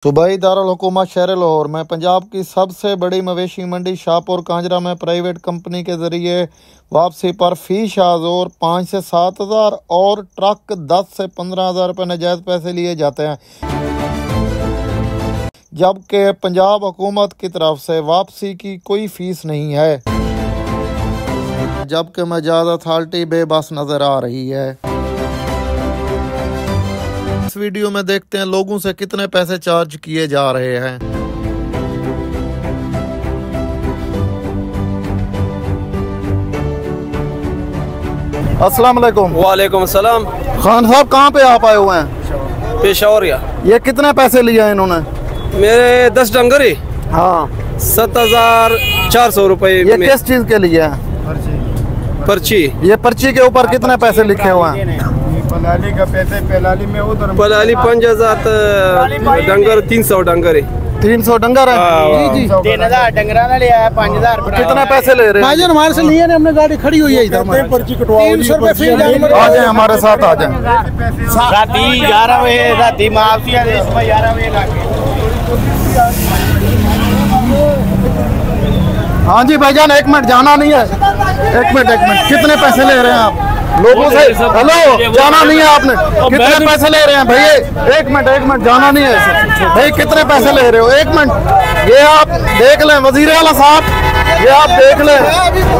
सूबाई दारुल हुकूमत शहर लाहौर में पंजाब की सबसे बड़ी मवेशी मंडी शाहपुर कांजरा में प्राइवेट कंपनी के जरिए वापसी पर फी शाहजोर 5 से 7 हज़ार और ट्रक 10 से 15 हज़ार रुपये नजायज़ पैसे लिए जाते हैं, जबकि पंजाब हुकूमत की तरफ से वापसी की कोई फीस नहीं है, जबकि मजाज अथॉरिटी बेबस नजर आ रही है। इस वीडियो में देखते हैं लोगों से कितने पैसे चार्ज किए जा रहे हैं। अस्सलाम वालेकुम। वालेकुम सलाम। खान साहब कहाँ पे आप आए हुए हैं? पेशावर। ये कितने पैसे लिए हैं इन्होंने? मेरे 10 डंगर ही। हाँ, 7,400 रुपये। ये किस चीज के लिए है? पर्ची। ये पर्ची के ऊपर कितने पैसे लिखे हुए हैं? पलाली का पैसे पलाली में उधर पलाली 5,000 डंगर 300 डंगर ही। 300 डंगर है जी। 3,000 डंगरा ने लिया है 5,000। कितने पैसे ले रहे हैं? भाईजान हमारे से लिए ने, हमने गाड़ी खड़ी हुई है इधर। पर्ची कटवाओ 300 रुपए फी। आ जाए हमारे साथ, आ जाए। राती 11 बजे राती माफी है 11 बजे लाके। हाँ जी भाईजान, एक मिनट, जाना नहीं है। एक मिनट कितने पैसे ले रहे हैं आप लोगों से? हेलो, जाना नहीं है आपने? कितने पैसे ले रहे हैं भैया? एक मिनट, जाना नहीं है भाई। कितने पैसे ले रहे हो? एक मिनट, ये आप देख लें वजीर आला साहब, ये आप देख लें,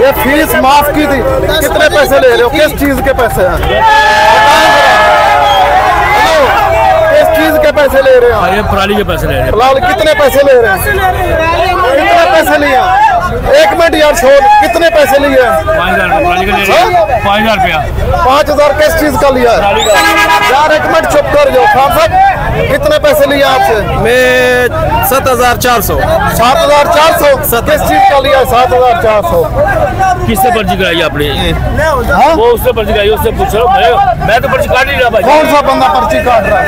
ये फीस माफ की थी। कितने पैसे ले रहे हो? किस चीज के पैसे हैं? हेलो, किस चीज के पैसे ले रहे हैं? पराली के पैसे ले रहे हैं। फिलहाल कितने पैसे ले रहे हैं? कितने पैसे लिए? एक मिनट यार, छोड़। कितने पैसे लिए? 5,000 रुपया। 5,000 किस चीज का लिया है यार? एक मिनट चुप कर जाओ। खान साहब कितने पैसे लिए आपसे? मैं 7,400। 7,400 किस चीज का लिया? 7,400 किससे पर्ची कराई आपने? हाँ? वो उससे पर्ची कराई, उससे पूछो। मैं तो पर्ची काट नहीं रहा भाई। कौन सा बंदा पर्ची काट रहा है?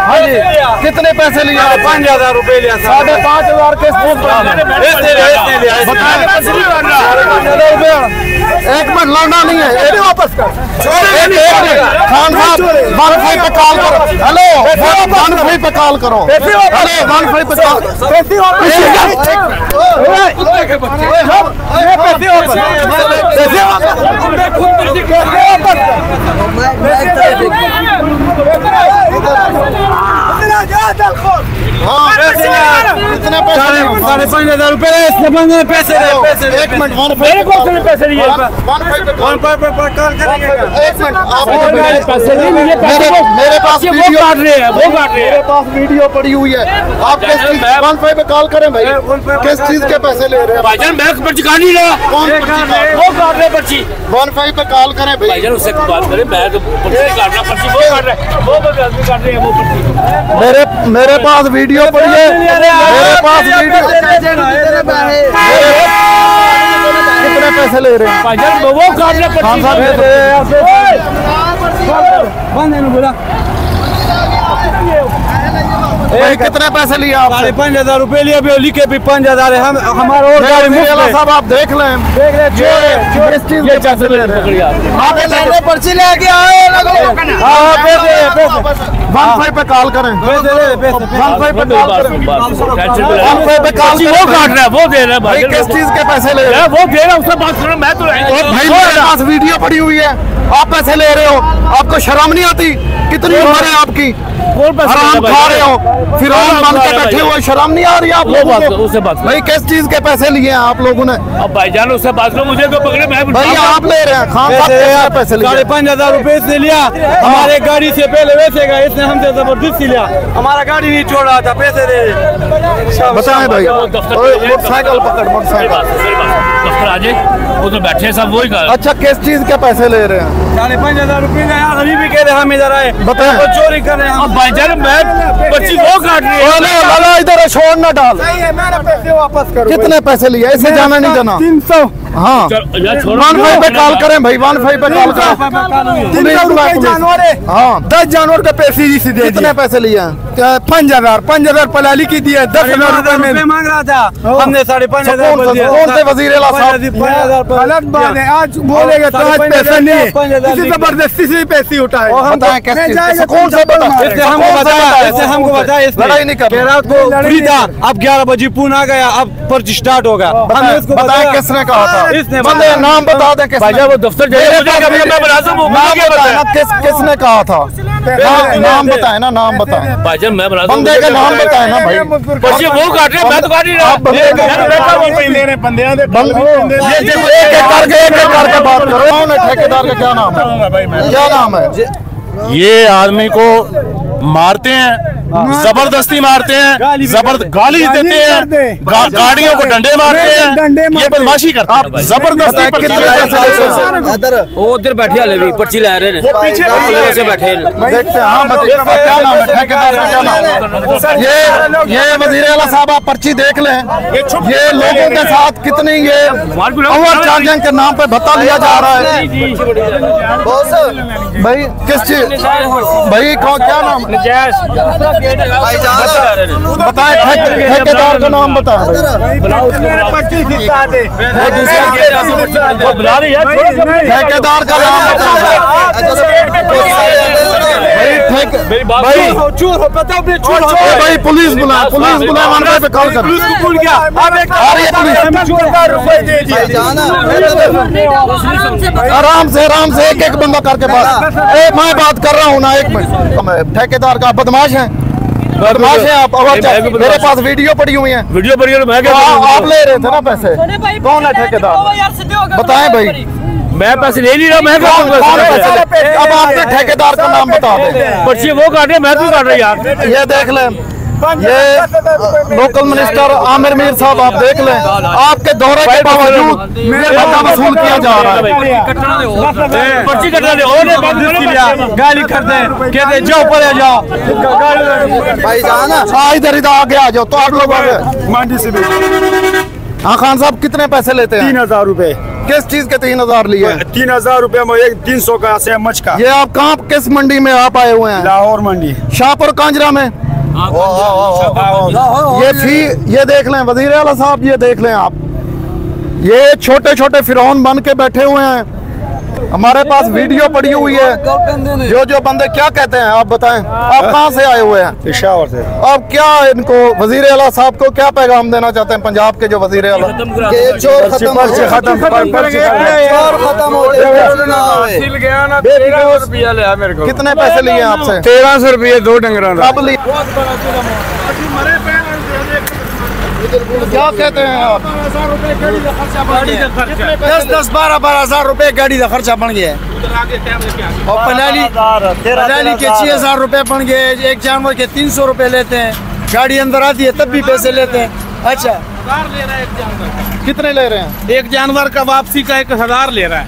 हाँ जी, कितने पैसे लिए? 5,000 रुपये लिया। 5,500 किस चीज का? एक मिनट, लौटा नहीं है। वापस कर। खान साहब 1 पे कॉल करो। हेलो, 1 पे कॉल करो। हेलो, 1 पे कॉल। कितने पैसे? 5,500 रुपये पैसे। एक मिनट, मेरे को उसने पैसे लिए। मेरे पास वो काट रहे हैं। मेरे पास वीडियो पड़ी हुई है। आप किस चीज 1 पे कॉल करें भाई? किस चीज के पैसे ले रहे हैं? भाईजान मैं पर्ची काट नहीं रहा। कौन पर्ची? वो काट रहे पर्ची। 1 पे कॉल करें भाई। भाईजान उससे बात करें, मैं तो पर्ची नहीं काट रहा। पर्ची वो काट रहे हैं, वो आदमी काट रहे हैं वो पर्ची। मेरे पास वीडियो पड़ी है। मेरे पास वीडियो। कितने पैसे ले रहे हैं? भाईजान वो काट रहे पर्ची। कितने पैसे लिए आप? 5,500 रुपये लिए। अभी लिखे भी 5,000 है। हम हमारा और गाड़ी मुफ्त है। साहब आप देख लें। किस चीज के पैसे ले रहे हैं? आप पर्ची लेके आए। 1 पे कॉल करें। 1 पे कॉल करें। 1 पे कॉल। वो काट रहा है, वो दे रहा है भाई। किस चीज के पैसे ले रहे हैं? वो दे रहा है, उससे बात करो। मैं तो भाई मेरे पास वीडियो पड़ी हुई है। आप पैसे ले रहे हो, आपको शर्म नहीं आती? कितनी उम्र है आपकी? हराम खा रहे हो, फिर बन के बैठे हुए, शर्म नहीं आ रही आप लोगों को? उससे बात भाई किस चीज के पैसे लिए हैं आप लोगों ने? अब भाईजान उससे बात करो, मुझे तो पकड़े। मैं भाई आप ले रहे हैं। खान साहब कितने पैसे लिए? 5,500 रुपये इसने लिया। हमारे गाड़ी से पहले वैसे गए, इसने हमसे जबरदस्ती लिया। हमारा गाड़ी नहीं छोड़ रहा था, पैसे दे। बताएं भाई। मोटरसाइकिल पकड़, मोटरसाइकिल दफ्तर आ जाए, उधर बैठे सब वही कर। अच्छा, किस चीज के पैसे ले रहे हैं? 5,500 रुपये का यार। अभी भी कह रहे हम इधर आए, बताएं। चोरी कर रहे हैं। भाईजान मैं पर्ची वो काट रही है। लाला इधर छोड़ ना डाल। पैसे वापस करो। कितने पैसे लिए? ऐसे जाना नहीं देना। 300 हाँ, 15 पे कॉल करें भाई, 15 पे कॉल करें। 300 रुपए जानवर है। हाँ, 10 जानवर का पैसे जी सीधे कितने पैसे लिए हैं? 5,000 पलाली की दिए, 10,000 रुपए में मांग रहा था हमने 5,500 कौन से वजीर आला साहब? गलत बात है, आज बोलेगा तो आज पैसा नहीं है, किसी जबरदस्ती से पैसे उठाए। बताएं किस चीज से? कौन से हमको बताया लड़ाई नहीं कर रात को फ्री था, अब 11 बजे पून आ गया, अब पर्ची स्टार्ट होगा। हमने उसको बताया किसने कहा था? इसने बंदे नाम बता दें किसने? वो दफ्तर किसने कहा था? नाम बताए ना, नाम बताए, भाईजान मैं बना बंदे का नाम बताए ना भाई। पर्ची वो काट रहे, मैं तो काट ही रहा। आप बंदे का एक एक करके बात करो। कौन है ठेकेदार का? क्या नाम है? क्या नाम है? ये आदमी को मारते हैं, जबरदस्ती मारते हैं, गाली देते हैं, गाड़ियों को डंडे मारते हैं, ये बदमाशी करते हैं जबरदस्ती। कितने पैसे? वो उधर बैठे वाले भी पर्ची ला रहे हैं, पीछे से बैठे हैं। देखते हैं। हाँ, क्या नाम है ठेकेदार का? क्या नाम है? ये वजीर आला साहब, आप पर्ची देख लें। ये लोगों के साथ कितनी ये ओवर चार्जिंग के नाम पे भत्ता लिया जा रहा है भाई। किस चीज भाई? क्या नाम? बताएं, ठेकेदार का नाम बताएं। ठेकेदार का नाम भाई। पुलिस बुलाए, पुलिस बुलाए, 15 पे कॉल कर। आराम से एक एक बंदा करके बात। मैं बात कर रहा हूँ ना, 1 मिनट। ठेकेदार का बदमाश है, बदमाश है आप। मेरे पास वीडियो पड़ी हुई है, वीडियो पर आप ले रहे थे ना पैसे? कौन है ठेकेदार? बताएं भाई। मैं पैसे ले नहीं रहा, मैं अब आपने ठेकेदार का नाम बता दें। पर्ची वो काट रहे, मैं क्यों काट रहा यार? ये देख लें, ये लोकल मिनिस्टर आमिर मीर साहब, आप देख लें, आपके दौरे के बावजूद भत्ता वसूल किया जा रहा है। पर्ची कटवा दे, और गाली करते हैं, कहते हैं जाओ परे जाओ। इधर आगे आ जाओ। तो आप लोग आगे मंडी से हाँ खान साहब, कितने पैसे लेते हैं? 3,000 रुपए। किस चीज के 3,000 लिए? 3,000 रुपए में 300 का सैमच का। ये आप कहाँ, किस मंडी में आप आए हुए हैं? लाहौर मंडी, शाहपुर कांजरा में। ये देख लें वजीर आला साहब, ये देख लें आप, ये छोटे छोटे फिरौन बन के बैठे हुए हैं। हमारे पास वीडियो पड़ी हुई है। जो बंदे क्या कहते हैं आप बताएं? आप कहाँ से आए हुए हैं? पेशावर से। अब क्या इनको वजीर आला साहब को क्या पैगाम देना चाहते हैं पंजाब के जो वजीर आला? चोर खत्म हो। कितने पैसे लिए आपसे? 1300 रुपये 2 डंगरा। कब लिए? क्या कहते हैं आप? 10-12 हज़ार रुपए गाड़ी का खर्चा बन गया है, और पलाली के 6,000 रुपए बन गए। एक जानवर के 300 रुपए लेते हैं, गाड़ी अंदर आती है तब भी पैसे लेते हैं। अच्छा, कितने ले रहे हैं? एक जानवर का वापसी का 1,000 ले रहा है।